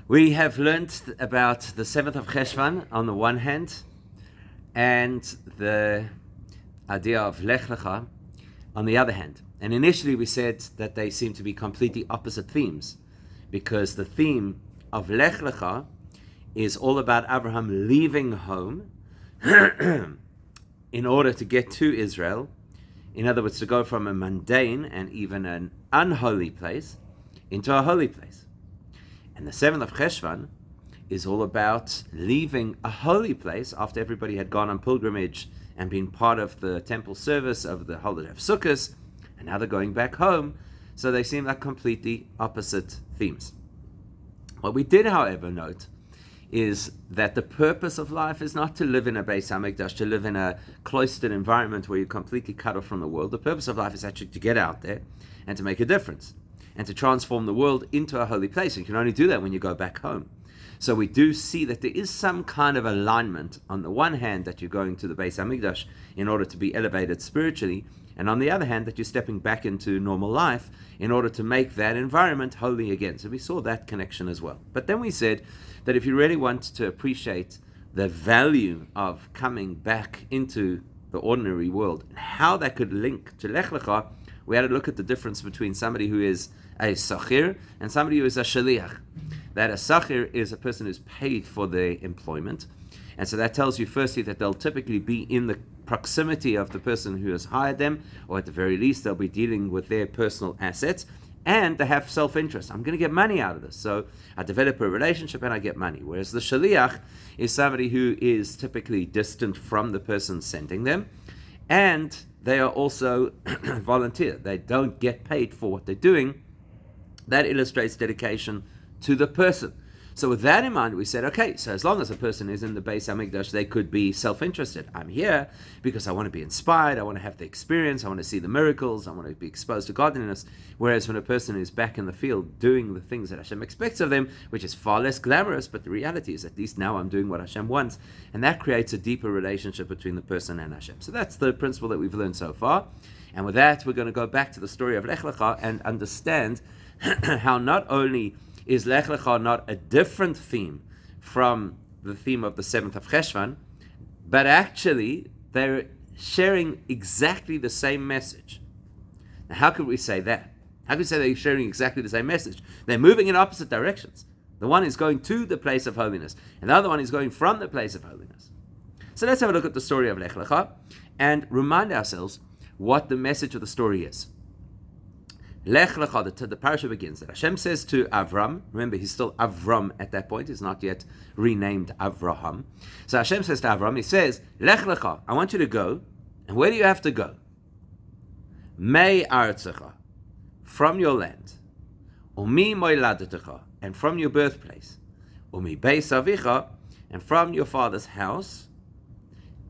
We have learnt about the 7th of Cheshvan on the one hand, and the idea of Lech Lecha on the other hand. And initially we said that they seem to be completely opposite themes, because the theme of Lech Lecha is all about Abraham leaving home in order to get to Israel. In other words, to go from a mundane and even an unholy place into a holy place. And the 7th of Cheshvan is all about leaving a holy place after everybody had gone on pilgrimage and been part of the temple service of the holiday of Sukkot, and now they're going back home. So they seem like completely opposite themes. What we did, however, note is that the purpose of life is not to live in a Beis HaMikdash, to live in a cloistered environment where you're completely cut off from the world. The purpose of life is actually to get out there and to make a difference and to transform the world into a holy place. And you can only do that when you go back home. So we do see that there is some kind of alignment. On the one hand, that you're going to the Beis HaMikdash in order to be elevated spiritually, and on the other hand, that you're stepping back into normal life in order to make that environment holy again. So we saw that connection as well. But then we said that if you really want to appreciate the value of coming back into the ordinary world and how that could link to Lech Lecha, we had to look at the difference between somebody who is a sachir and somebody who is a shaliach. That a sachir is a person who's paid for their employment. And so that tells you firstly that they'll typically be in the proximity of the person who has hired them, or at the very least they'll be dealing with their personal assets, and they have self-interest. I'm going to get money out of this, so I develop a relationship and I get money. Whereas the shaliach is somebody who is typically distant from the person sending them, and they are also volunteer. They don't get paid for what they're doing. That illustrates dedication to the person. So with that in mind, we said, okay, so as long as a person is in the Beis HaMikdash, they could be self-interested. I'm here because I want to be inspired, I want to have the experience, I want to see the miracles, I want to be exposed to godliness. Whereas when a person is back in the field doing the things that Hashem expects of them, which is far less glamorous, but the reality is at least now I'm doing what Hashem wants, and that creates a deeper relationship between the person and Hashem. So that's the principle that we've learned so far. And with that, we're going to go back to the story of Lech Lecha and understand how not only is Lech Lecha not a different theme from the theme of the 7th of Cheshvan, but actually they're sharing exactly the same message. Now, how could we say that? How could we say they're sharing exactly the same message? They're moving in opposite directions. The one is going to the place of holiness, and the other one is going from the place of holiness. So let's have a look at the story of Lech Lecha and remind ourselves what the message of the story is. Lech Lecha, the parasha begins that Hashem says to Avram, remember he's still Avram at that point, he's not yet renamed Avraham. So Hashem says to Avram, he says, Lech Lecha, I want you to go, and where do you have to go? Mei Artzecha, from your land, Umi Moiladetecha, and from your birthplace, Umi Beis Avicha, and from your father's house,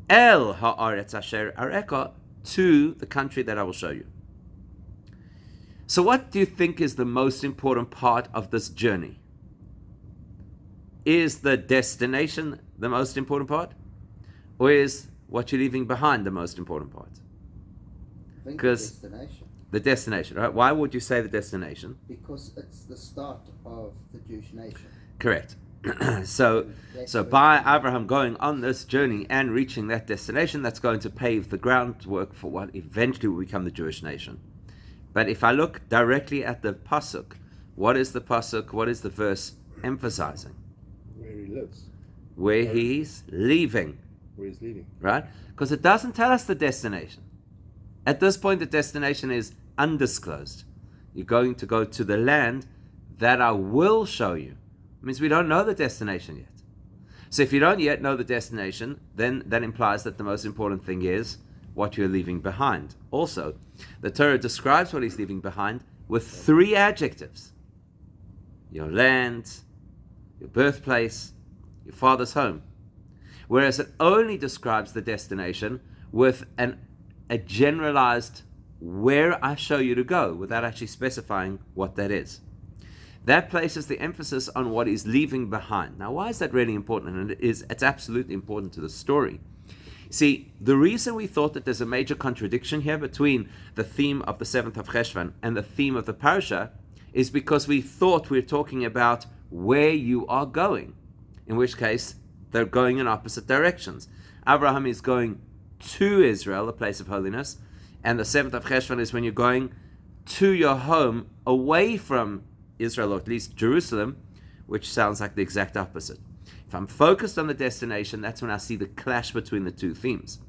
El Haaretz Asher Areka, to the country that I will show you. So what do you think is the most important part of this journey? Is the destination the most important part? Or is what you're leaving behind the most important part? I think the destination. The destination, right? Why would you say the destination? Because it's the start of the Jewish nation. Correct. So by Abraham going on this journey and reaching that destination, that's going to pave the groundwork for what eventually will become the Jewish nation. But if I look directly at the pasuk, what is the pasuk? What is the verse emphasizing? Where he lives. Where he's leaving. Where he's leaving. Right? Because it doesn't tell us the destination. At this point, the destination is undisclosed. You're going to go to the land that I will show you. It means we don't know the destination yet. So if you don't yet know the destination, then that implies that the most important thing is what you're leaving behind. Also, the Torah describes what he's leaving behind with 3 adjectives. Your land, your birthplace, your father's home. Whereas it only describes the destination with a generalized where I show you to go, without actually specifying what that is. That places the emphasis on what he's leaving behind. Now, why is that really important? And it's absolutely important to the story. See, the reason we thought that there's a major contradiction here between the theme of the 7th of Cheshvan and the theme of the parasha is because we thought we were talking about where you are going, in which case they're going in opposite directions. Abraham is going to Israel, a place of holiness, and the 7th of Cheshvan is when you're going to your home away from Israel, or at least Jerusalem, which sounds like the exact opposite. If I'm focused on the destination, that's when I see the clash between the two themes.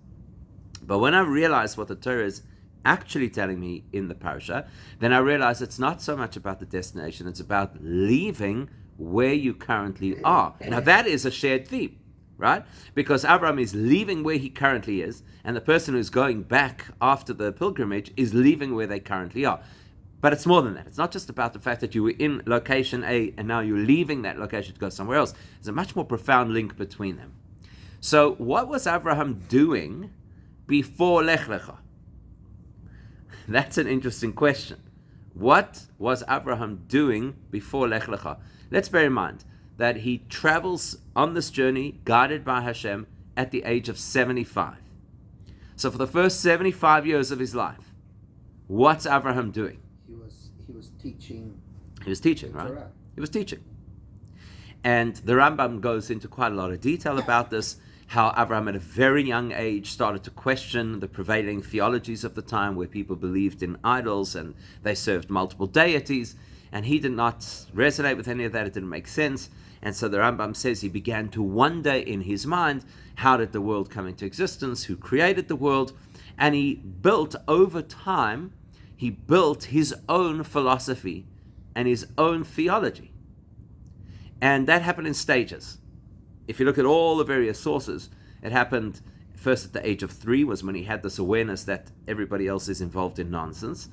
But when I realize what the Torah is actually telling me in the parasha, then I realize it's not so much about the destination, it's about leaving where you currently are. Now that is a shared theme, right? Because Abraham is leaving where he currently is, and the person who's going back after the pilgrimage is leaving where they currently are. But it's more than that. It's not just about the fact that you were in location A and now you're leaving that location to go somewhere else. There's a much more profound link between them. So what was Abraham doing before Lech Lecha? That's an interesting question. What was Abraham doing before Lech Lecha? Let's bear in mind that he travels on this journey guided by Hashem at the age of 75. So for the first 75 years of his life, what's Abraham doing? He was teaching. He was teaching, right? Torah. He was teaching. And the Rambam goes into quite a lot of detail about this, how Abraham at a very young age started to question the prevailing theologies of the time, where people believed in idols and they served multiple deities, and he did not resonate with any of that. It didn't make sense. And so the Rambam says he began to wonder in his mind, how did the world come into existence? Who created the world? And he built over time, he built his own philosophy and his own theology. And that happened in stages. If you look at all the various sources, it happened first at the age of 3, was when he had this awareness that everybody else is involved in nonsense.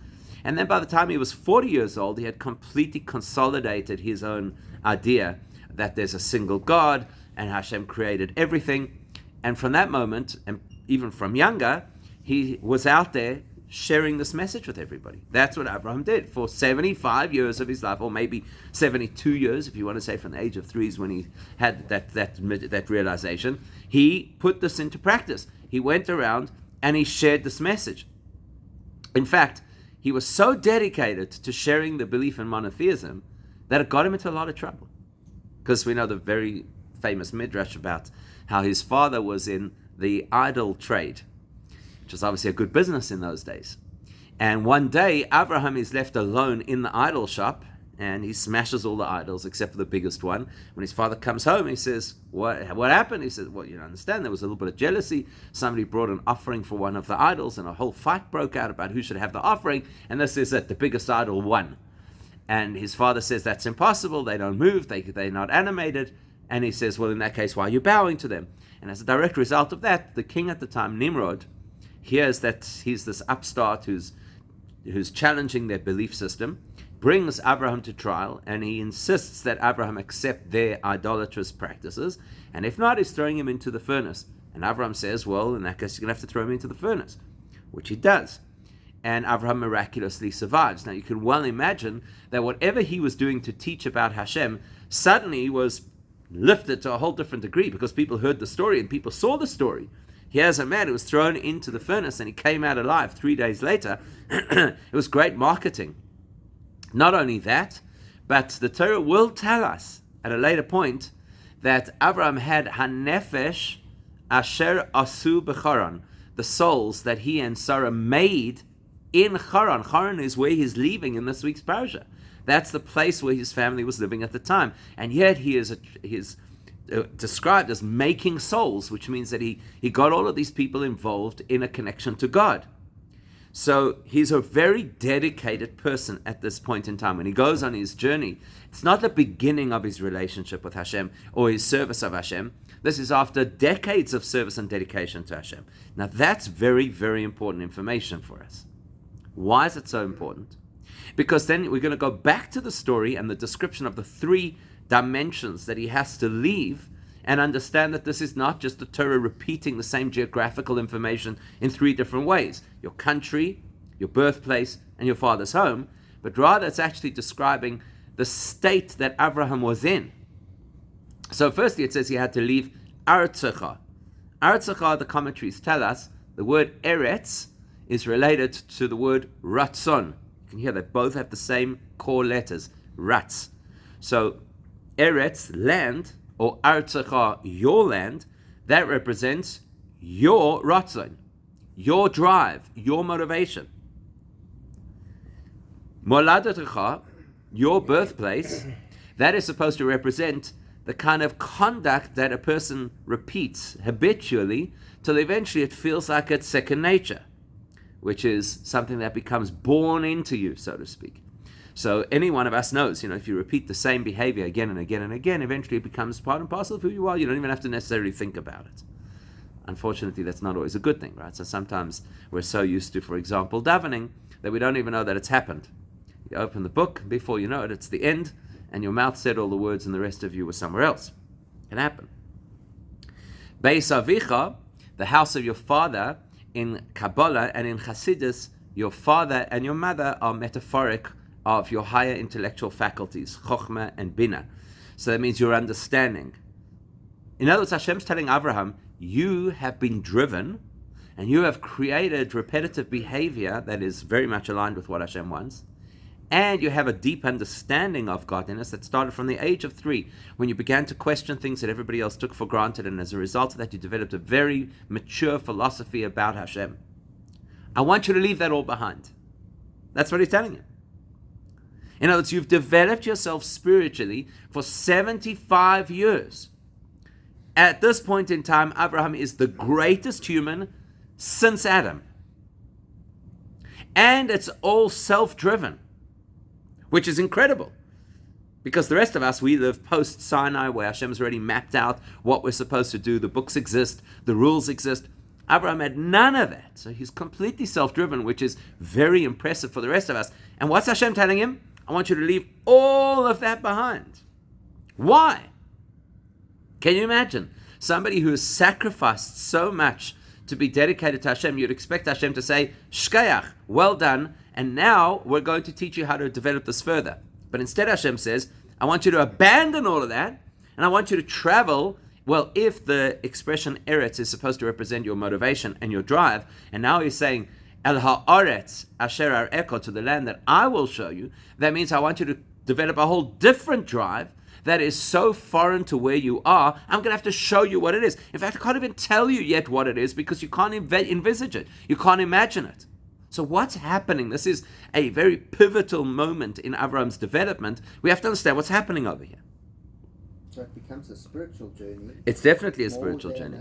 And then by the time he was 40 years old, he had completely consolidated his own idea that there's a single God and Hashem created everything. And from that moment, and even from younger, he was out there sharing this message with everybody. That's what Abraham did for 75 years of his life, or maybe 72 years, if you want to say from the age of 3 is when he had that realization. He put this into practice. He went around and he shared this message. In fact, he was so dedicated to sharing the belief in monotheism that it got him into a lot of trouble. Because we know the very famous midrash about how his father was in the idol trade, which was obviously a good business in those days. And one day, Abraham is left alone in the idol shop, and he smashes all the idols except for the biggest one. When his father comes home, he says, what happened? He says, well, you don't understand, there was a little bit of jealousy. Somebody brought an offering for one of the idols, and a whole fight broke out about who should have the offering, and this is that the biggest idol won. And his father says, that's impossible, they don't move, they're not animated. And he says, well, in that case, why are you bowing to them? And as a direct result of that, the king at the time, Nimrod, hears that he's this upstart who's challenging their belief system, brings Abraham to trial, and he insists that Abraham accept their idolatrous practices, and if not, he's throwing him into the furnace. And Abraham says, well, in that case, you're going to have to throw him into the furnace, which he does. And Abraham miraculously survives. Now, you can well imagine that whatever he was doing to teach about Hashem suddenly was lifted to a whole different degree, because people heard the story and people saw the story. Here's a man who was thrown into the furnace and he came out alive 3 days later. It was great marketing. Not only that, but the Torah will tell us at a later point that Abraham had hanefesh asher asu b'charan, the souls that he and Sarah made in Haran. Haran is where he's leaving in this week's parasha. That's the place where his family was living at the time. And yet he is described as making souls, which means that he got all of these people involved in a connection to God. So he's a very dedicated person at this point in time. When he goes on his journey, it's not the beginning of his relationship with Hashem or his service of Hashem. This is after decades of service and dedication to Hashem. Now that's very, very important information for us. Why is it so important? Because then we're going to go back to the story and the description of the 3 dimensions that he has to leave, and understand that this is not just the Torah repeating the same geographical information in 3 different ways: your country, your birthplace, and your father's home, but rather it's actually describing the state that Abraham was in. So firstly it says he had to leave Artzecha. Artzecha, the commentaries tell us, the word Eretz is related to the word Ratzon. You can hear that both have the same core letters, Ratz. So Eretz, land, or Artzacha, your land, that represents your ratzon, your drive, your motivation. Moladetecha, your birthplace, that is supposed to represent the kind of conduct that a person repeats habitually till eventually it feels like it's second nature, which is something that becomes born into you, so to speak. So any one of us knows, if you repeat the same behavior again and again and again, eventually it becomes part and parcel of who you are. You don't even have to necessarily think about it. Unfortunately, that's not always a good thing, right? So sometimes we're so used to, for example, davening, that we don't even know that it's happened. You open the book, before you know it, it's the end, and your mouth said all the words and the rest of you were somewhere else. It can happen. Beis Avicha, the house of your father, in Kabbalah and in Hasidus, your father and your mother are metaphoric of your higher intellectual faculties, Chokhmah and Bina. So that means your understanding. In other words, Hashem's telling Abraham, you have been driven and you have created repetitive behavior that is very much aligned with what Hashem wants. And you have a deep understanding of godliness that started from the age of 3, when you began to question things that everybody else took for granted, and as a result of that, you developed a very mature philosophy about Hashem. I want you to leave that all behind. That's what he's telling you. In other words, you've developed yourself spiritually for 75 years. At this point in time, Abraham is the greatest human since Adam. And it's all self-driven, which is incredible. Because the rest of us, we live post-Sinai, where Hashem's already mapped out what we're supposed to do. The books exist, the rules exist. Abraham had none of that. So he's completely self-driven, which is very impressive for the rest of us. And what's Hashem telling him? I want you to leave all of that behind. Why? Can you imagine? Somebody who has sacrificed so much to be dedicated to Hashem, you'd expect Hashem to say, Shkayach, well done, and now we're going to teach you how to develop this further. But instead Hashem says, I want you to abandon all of that, and I want you to travel. Well, if the expression Eretz is supposed to represent your motivation and your drive, and now he's saying, El ha'aretz asher ar'eko, to the land that I will show you, that means I want you to develop a whole different drive that is so foreign to where you are. I'm going to have to show you what it is. In fact, I can't even tell you yet what it is because you can't envisage it. You can't imagine it. So what's happening? This is a very pivotal moment in Avram's development. We have to understand what's happening over here. So it becomes a spiritual journey. It's definitely a spiritual journey.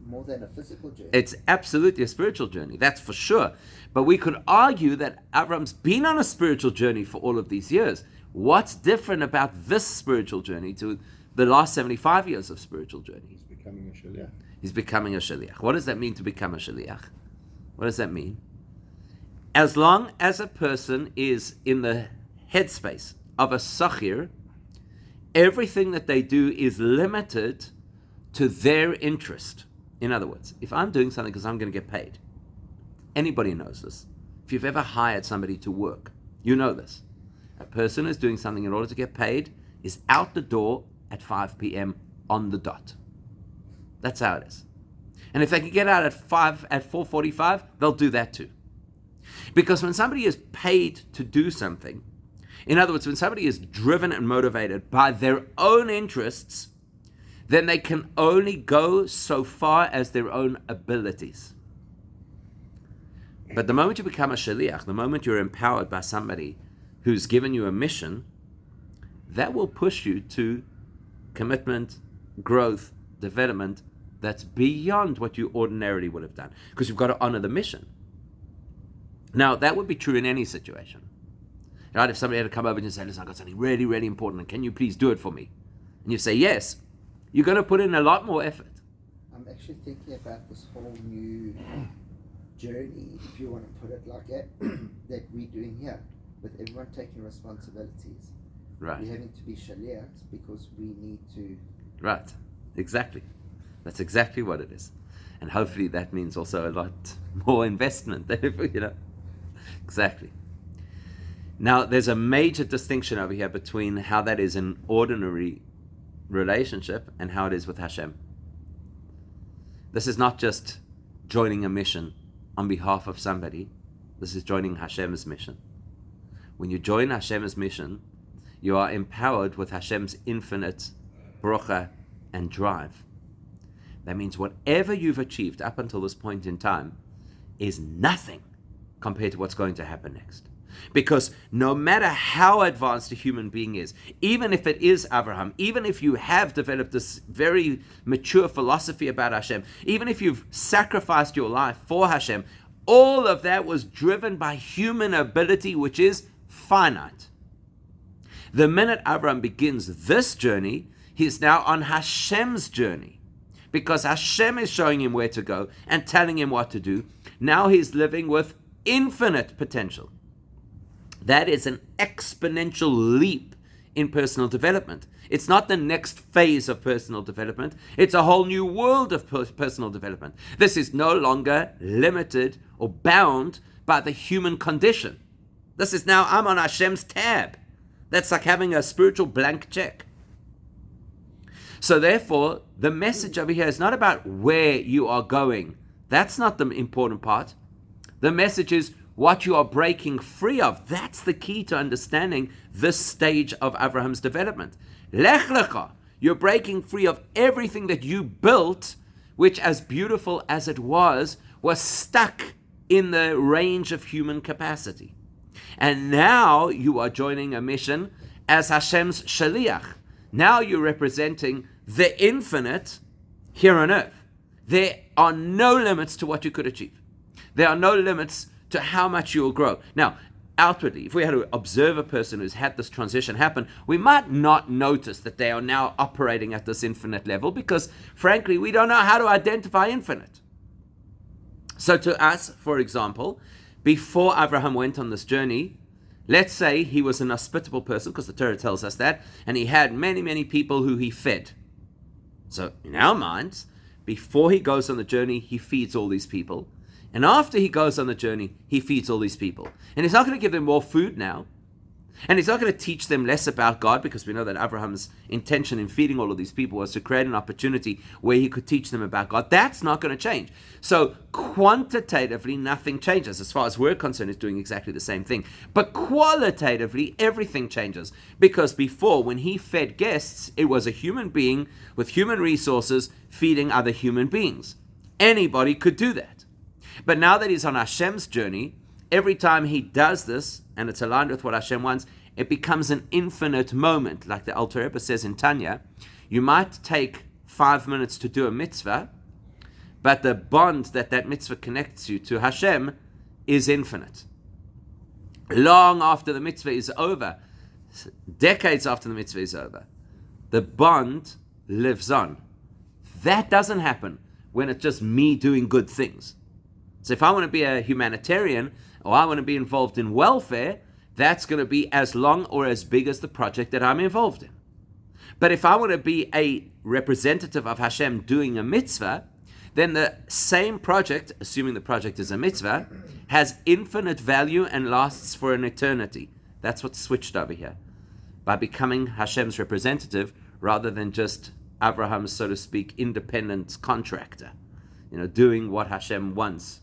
More than a physical journey. It's absolutely a spiritual journey, that's for sure. But we could argue that Avram's been on a spiritual journey for all of these years. What's different about this spiritual journey to the last 75 years of spiritual journey? He's becoming a shaliach. He's becoming a shaliach. What does that mean to become a shaliach? What does that mean? As long as a person is in the headspace of a sachir, everything that they do is limited to their interest. In other words, if I'm doing something because I'm going to get paid, anybody knows this. If you've ever hired somebody to work, you know this. A person is doing something in order to get paid, is out the door at 5 p.m. on the dot. That's how it is. And if they can get out at 4:45, they'll do that too. Because when somebody is paid to do something, in other words, when somebody is driven and motivated by their own interests, then they can only go so far as their own abilities. But the moment you become a shaliach, the moment you're empowered by somebody who's given you a mission, that will push you to commitment, growth, development that's beyond what you ordinarily would have done. Because you've got to honor the mission. Now, that would be true in any situation. Right? If somebody had to come over and say, listen, I've got something really, really important, and can you please do it for me? And you say yes, you're going to put in a lot more effort. I'm actually thinking about this whole new journey, if you want to put it like that, that we're doing here, with everyone taking responsibilities. Right. We're having to be shaliachs because we need to... Right. Exactly. That's exactly what it is. And hopefully that means also a lot more investment. Exactly. Now, there's a major distinction over here between how that is an ordinary relationship and how it is with Hashem. This is not just joining a mission on behalf of somebody. This is joining Hashem's mission. When you join Hashem's mission, You are empowered with Hashem's infinite bracha and drive. That means whatever you've achieved up until this point in time is nothing compared to what's going to happen next. Because no matter how advanced a human being is, even if it is Abraham, even if you have developed this very mature philosophy about Hashem, even if you've sacrificed your life for Hashem, all of that was driven by human ability, which is finite. The minute Abraham begins this journey, he is now on Hashem's journey. Because Hashem is showing him where to go and telling him what to do. Now he's living with infinite potential. That is an exponential leap in personal development. It's not the next phase of personal development. It's a whole new world of personal development. This is no longer limited or bound by the human condition. This is now, I'm on Hashem's tab. That's like having a spiritual blank check. So therefore, the message over here is not about where you are going. That's not the important part. The message is what you are breaking free of. That's the key to understanding this stage of Abraham's development. Lech lecha, you're breaking free of everything that you built, which, as beautiful as it was stuck in the range of human capacity. And now you are joining a mission as Hashem's shaliach. Now you're representing the infinite here on earth. There are no limits to what you could achieve. There are no limits to how much you will grow. Now, outwardly, if we had to observe a person who's had this transition happen, we might not notice that they are now operating at this infinite level because, frankly, we don't know how to identify infinite. So to us, for example, before Abraham went on this journey, let's say he was an hospitable person, because the Torah tells us that, and he had many, many people who he fed. So in our minds, before he goes on the journey, he feeds all these people. And after he goes on the journey, he feeds all these people. And he's not going to give them more food now. And he's not going to teach them less about God, because we know that Abraham's intention in feeding all of these people was to create an opportunity where he could teach them about God. That's not going to change. So quantitatively, nothing changes. As far as we're concerned, it's doing exactly the same thing. But qualitatively, everything changes. Because before, when he fed guests, it was a human being with human resources feeding other human beings. Anybody could do that. But now that he's on Hashem's journey, every time he does this, and it's aligned with what Hashem wants, it becomes an infinite moment. Like the Alter Rebbe says in Tanya, you might take 5 minutes to do a mitzvah, but the bond that mitzvah connects you to Hashem is infinite. Long after the mitzvah is over, decades after the mitzvah is over, the bond lives on. That doesn't happen when it's just me doing good things. So if I want to be a humanitarian, or I want to be involved in welfare, that's going to be as long or as big as the project that I'm involved in. But if I want to be a representative of Hashem doing a mitzvah, then the same project, assuming the project is a mitzvah, has infinite value and lasts for an eternity. That's what's switched over here. By becoming Hashem's representative, rather than just Abraham's, so to speak, independent contractor, doing what Hashem wants.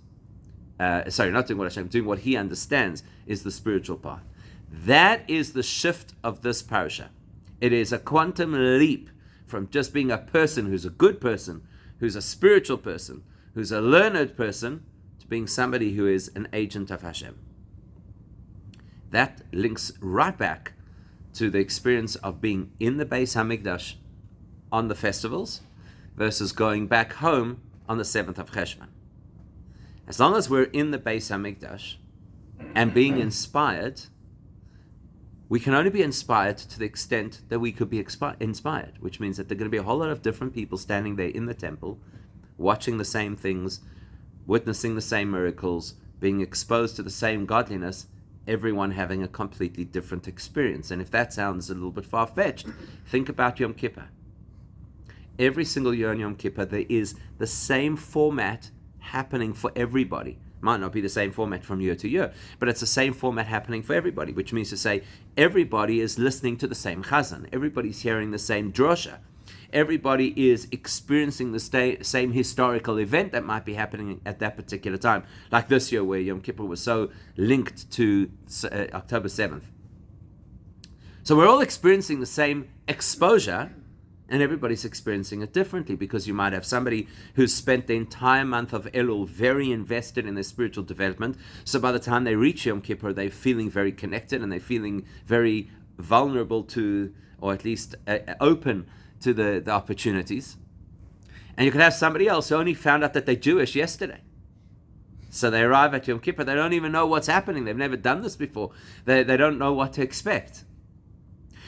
Not doing what Hashem, doing what he understands is the spiritual path. That is the shift of this parasha. It is a quantum leap from just being a person who's a good person, who's a spiritual person, who's a learned person, to being somebody who is an agent of Hashem. That links right back to the experience of being in the Beis HaMikdash on the festivals versus going back home on the 7th of Cheshvan. As long as we're in the Beis HaMikdash and being inspired, we can only be inspired to the extent that we could be inspired, which means that there are going to be a whole lot of different people standing there in the temple, watching the same things, witnessing the same miracles, being exposed to the same godliness, everyone having a completely different experience. And if that sounds a little bit far-fetched, think about Yom Kippur. Every single year on Yom Kippur, there is the same format happening for everybody. Might not be the same format from year to year, but it's the same format happening for everybody, which means to say everybody is listening to the same chazan. Everybody's hearing the same drosha. Everybody is experiencing the same historical event that might be happening at that particular time. Like this year where Yom Kippur was so linked to October 7th. So we're all experiencing the same exposure, and everybody's experiencing it differently, because you might have somebody who's spent the entire month of Elul very invested in their spiritual development. So by the time they reach Yom Kippur, they're feeling very connected and they're feeling very vulnerable to, or at least open to the opportunities. And you could have somebody else who only found out that they're Jewish yesterday. So they arrive at Yom Kippur, they don't even know what's happening. They've never done this before. They don't know what to expect.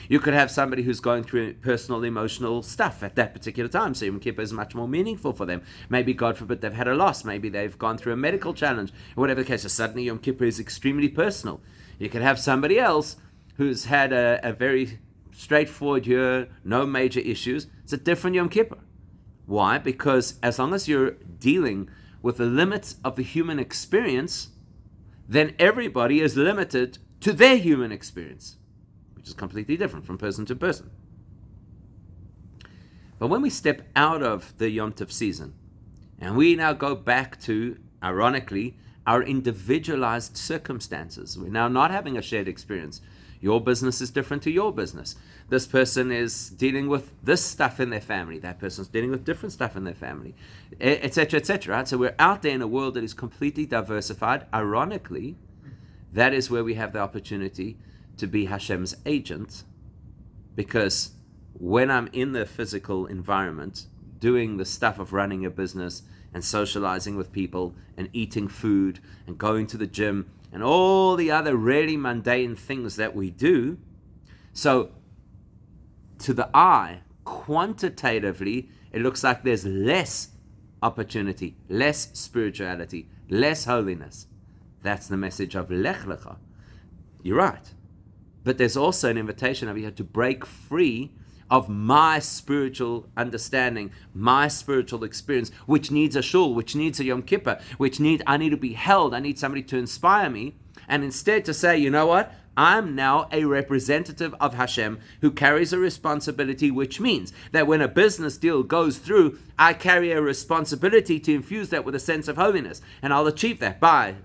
You could have somebody who's going through personal, emotional stuff at that particular time. So Yom Kippur is much more meaningful for them. Maybe, God forbid, they've had a loss. Maybe they've gone through a medical challenge, or whatever the case. So suddenly Yom Kippur is extremely personal. You could have somebody else who's had a very straightforward year, no major issues. It's a different Yom Kippur. Why? Because as long as you're dealing with the limits of the human experience, then everybody is limited to their human experience, which is completely different from person to person. But when we step out of the Yom Tov season, and we now go back to, ironically, our individualized circumstances, we're now not having a shared experience. Your business is different to your business. This person is dealing with this stuff in their family. That person's dealing with different stuff in their family, etc., etc. Right? So we're out there in a world that is completely diversified. Ironically, that is where we have the opportunity to be Hashem's agent, because when I'm in the physical environment, doing the stuff of running a business and socializing with people and eating food and going to the gym and all the other really mundane things that we do, so to the eye, quantitatively, it looks like there's less opportunity, less spirituality, less holiness. That's the message of Lech Lecha. You're right. But there's also an invitation over here to break free of my spiritual understanding, my spiritual experience, which needs a shul, which needs a Yom Kippur, I need to be held, I need somebody to inspire me, and instead to say, you know what? I'm now a representative of Hashem who carries a responsibility, which means that when a business deal goes through, I carry a responsibility to infuse that with a sense of holiness, and I'll achieve that by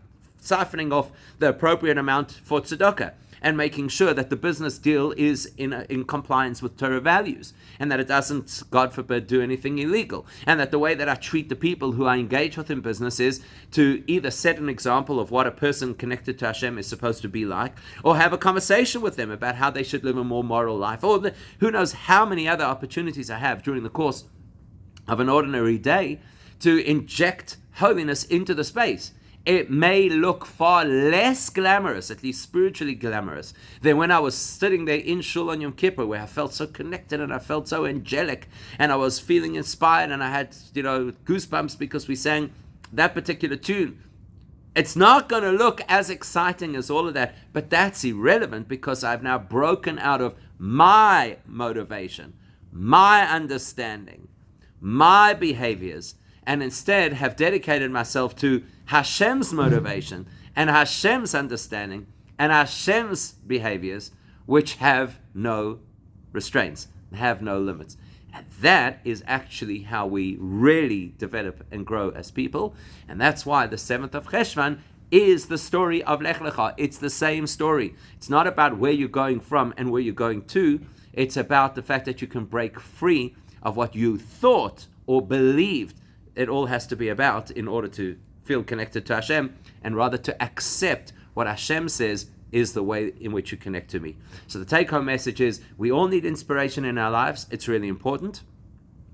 siphoning off the appropriate amount for tzedakah, and making sure that the business deal is in compliance with Torah values, and that it doesn't, God forbid, do anything illegal, and that the way that I treat the people who I engage with in business is to either set an example of what a person connected to Hashem is supposed to be like, or have a conversation with them about how they should live a more moral life, or who knows how many other opportunities I have during the course of an ordinary day to inject holiness into the space. It may look far less glamorous, at least spiritually glamorous, than when I was sitting there in Shul on Yom Kippur, where I felt so connected and I felt so angelic and I was feeling inspired and I had, goosebumps because we sang that particular tune. It's not going to look as exciting as all of that, but that's irrelevant, because I've now broken out of my motivation, my understanding, my behaviors, and instead have dedicated myself to Hashem's motivation and Hashem's understanding and Hashem's behaviors, which have no restraints, have no limits. And that is actually how we really develop and grow as people. And that's why the 7th of Cheshvan is the story of Lech Lecha. It's the same story. It's not about where you're going from and where you're going to. It's about the fact that you can break free of what you thought or believed it all has to be about in order to feel connected to Hashem, and rather to accept what Hashem says is the way in which you connect to me. So the take-home message is, we all need inspiration in our lives. It's really important.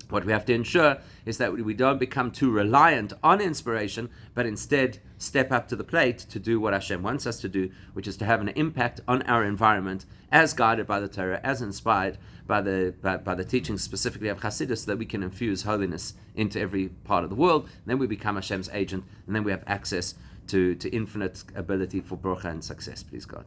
What we have to ensure is that we don't become too reliant on inspiration, but instead step up to the plate to do what Hashem wants us to do, which is to have an impact on our environment as guided by the Torah, as inspired by the teachings specifically of Chassidus, so that we can infuse holiness into every part of the world. And then we become Hashem's agent, and then we have access to infinite ability for bracha and success, please God.